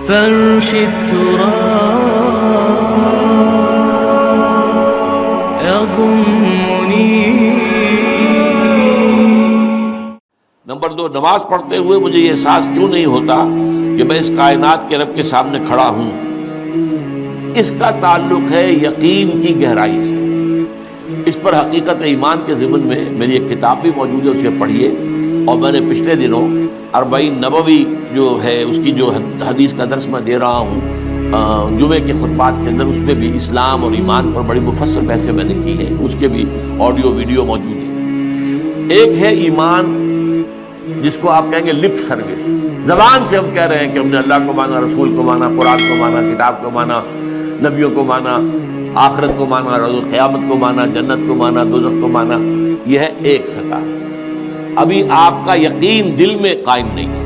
فرش التراب يضمني. نمبر 2، نماز پڑھتے ہوئے مجھے یہ احساس کیوں نہیں ہوتا کہ میں اس کائنات کے رب کے سامنے کھڑا ہوں؟ اس کا تعلق ہے یقین کی گہرائی سے. اس پر حقیقت ایمان کے ضمن میں میری ایک کتاب بھی موجود ہے، اسے پڑھیے. اور میں نے پچھلے دنوں 40 نبوی جو ہے اس کی جو حدیث کا درس میں دے رہا ہوں جمعے کے خطبات کے اندر، اس میں بھی اسلام اور ایمان پر بڑی مفصل بحثیں میں نے کی ہیں. اس کے بھی آڈیو ویڈیو موجود ہیں. ایک ہے ایمان جس کو آپ کہیں گے لپ سروس، زبان سے ہم کہہ رہے ہیں کہ ہم نے اللہ کو مانا، رسول کو مانا، قرآن کو مانا، کتاب کو مانا، نبیوں کو مانا، آخرت کو مانا، روز قیامت کو مانا، جنت کو مانا، دوزخ کو مانا. یہ ہے ایک سطح. ابھی آپ کا یقین دل میں قائم نہیں ہے.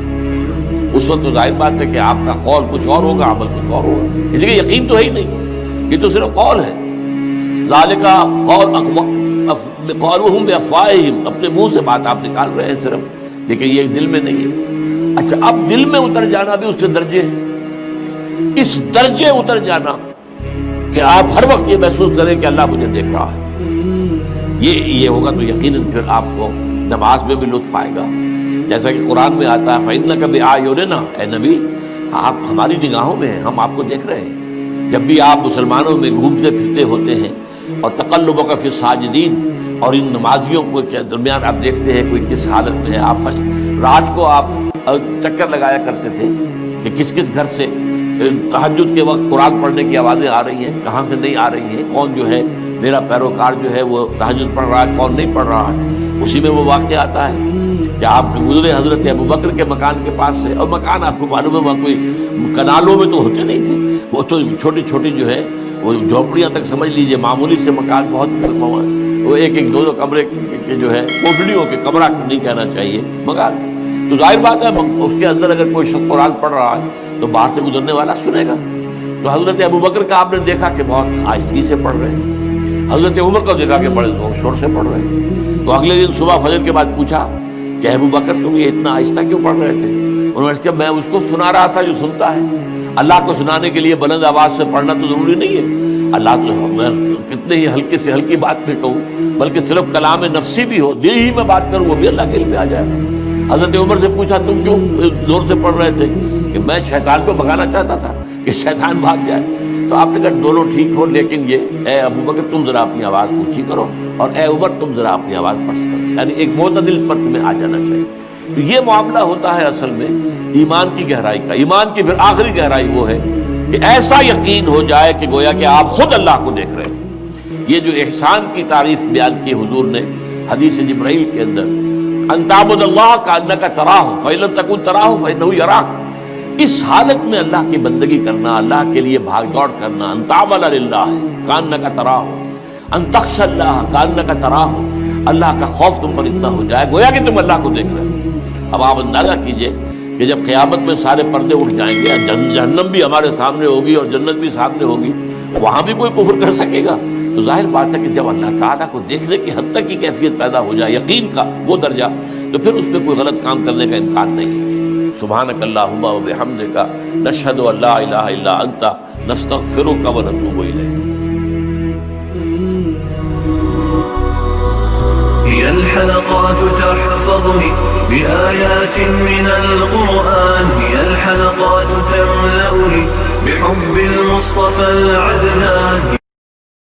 اس وقت تو ظاہر بات ہے کہ آپ کا قول کچھ اور ہوگا، عمل کچھ اور ہوگا. اس لیے یقین تو ہے ہی نہیں، یہ تو صرف قول ہے. ذالک قولهم بافواہہم، اپنے منہ سے بات آپ نکال رہے ہیں صرف، لیکن یہ دل میں نہیں ہے. اچھا، اب دل میں اتر جانا بھی اس کے درجے ہیں. اس درجے اتر جانا کہ آپ ہر وقت یہ محسوس کریں کہ اللہ مجھے دیکھ رہا ہے، یہ ہوگا تو یقیناً پھر آپ کو نماز میں بھی لطف آئے گا. جیسا کہ قرآن میں آتا ہے فَإِنَّكَ بِأَعْيُنِنَا، اے نبی آپ ہماری نگاہوں میں ہیں، ہم آپ کو دیکھ رہے ہیں. جب بھی آپ مسلمانوں میں گھومتے پھرتے ہوتے ہیں اور تقلبک فی الساجدین، اور ان نمازیوں کو کے درمیان آپ دیکھتے ہیں کوئی کس حالت میں ہے. آپ رات کو آپ چکر لگایا کرتے تھے کہ کس کس گھر سے تہجد کے وقت قرآن پڑھنے کی آوازیں آ رہی ہیں، کہاں سے نہیں آ رہی ہیں، کون جو ہے میرا پیروکار جو ہے وہ تہجد پڑھ رہا ہے، کون نہیں پڑھ رہا ہے. اسی میں وہ واقعہ آتا ہے کہ آپ گزرے حضرت ابوبکر کے مکان کے پاس سے، اور مکان آپ کو معلوم ہے وہاں کوئی کنالوں میں تو ہوتے نہیں تھے، وہ تو چھوٹی چھوٹی جو ہے وہ جھونپڑیاں تک سمجھ لیجئے، معمولی سے مکان، بہت وہ ایک دو کمرے کے جو ہے کوٹڑیوں کے، کمرہ نہیں کہنا چاہیے، مکان. تو ظاہر بات ہے اس کے اندر اگر کوئی شخص قرآن پڑھ رہا ہے تو باہر سے گزرنے والا سنے گا. تو حضرت ابوبکر کا آپ نے دیکھا کہ بہت آہستگی سے پڑھ رہے ہیں، حضرت عمر کو دیکھا کہ بڑے زور شور سے پڑھ رہے ہیں. تو اگلے دن صبح فجر کے بعد پوچھا کہ ابوبکر تم یہ اتنا آہستہ کیوں پڑھ رہے تھے؟ انہوں نے کہا میں اس کو سنا رہا تھا جو سنتا ہے. اللہ کو سنانے کے لیے بلند آواز سے پڑھنا تو ضروری نہیں ہے. اللہ تو میں کتنے ہی ہلکے سے ہلکی بات پہ کہوں، بلکہ صرف کلام نفسی بھی ہو، دل ہی میں بات کروں، وہ بھی اللہ کے علم میں آ جائے گا. حضرت عمر سے پوچھا تم کیوں زور سے پڑھ رہے تھے؟ کہ میں شیطان کو بھگانا چاہتا تھا کہ شیطان بھاگ جائے. تو آپ نے کہا دونوں ٹھیک ہو، لیکن یہ اے ابوبکر تم ذرا اپنی آواز اونچی کرو، اور اے عمر تم ذرا اپنی آواز پست کرو. یعنی ایک معتدل پر تمہیں آ جانا چاہیے. تو یہ معاملہ ہوتا ہے اصل میں ایمان کی گہرائی کا. ایمان کی پھر آخری گہرائی وہ ہے کہ ایسا یقین ہو جائے کہ گویا کہ آپ خود اللہ کو دیکھ رہے ہیں. یہ جو احسان کی تعریف بیان کی حضور نے حدیث جبرائیل کے اندر، ان تعبد اللہ کانک تراہ فإن لم تکن تراہ فإنہ یراک، اس حالت میں اللہ کی بندگی کرنا، اللہ کے لیے بھاگ دوڑ کرنا. ان تعمل للہ کانک تراہ، ان تخشى اللہ کانک تراہ، اللہ کا خوف تم پر اتنا ہو جائے گویا کہ تم اللہ کو دیکھ رہے ہو. اب آپ اندازہ کیجئے کہ جب قیامت میں سارے پردے اٹھ جائیں گے، جہنم بھی ہمارے سامنے ہوگی اور جنت بھی سامنے ہوگی، وہاں بھی کوئی کفر کر سکے گا؟ تو ظاہر بات ہے کہ جب اللہ تعالیٰ کو دیکھنے کی حد تک کی کیفیت پیدا ہو جائے، یقین کا وہ درجہ، تو پھر اس میں کوئی غلط کام کرنے کا امکان نہیں ہے. سبحانک اللہم و بحمدک، نشہد ان لا الہ الا انت، نستغفرک و نتوب الیک. هي الحلقات تحفظني بآيات من القرآن، هي الحلقات تملأني بحب المصطفى العدنان.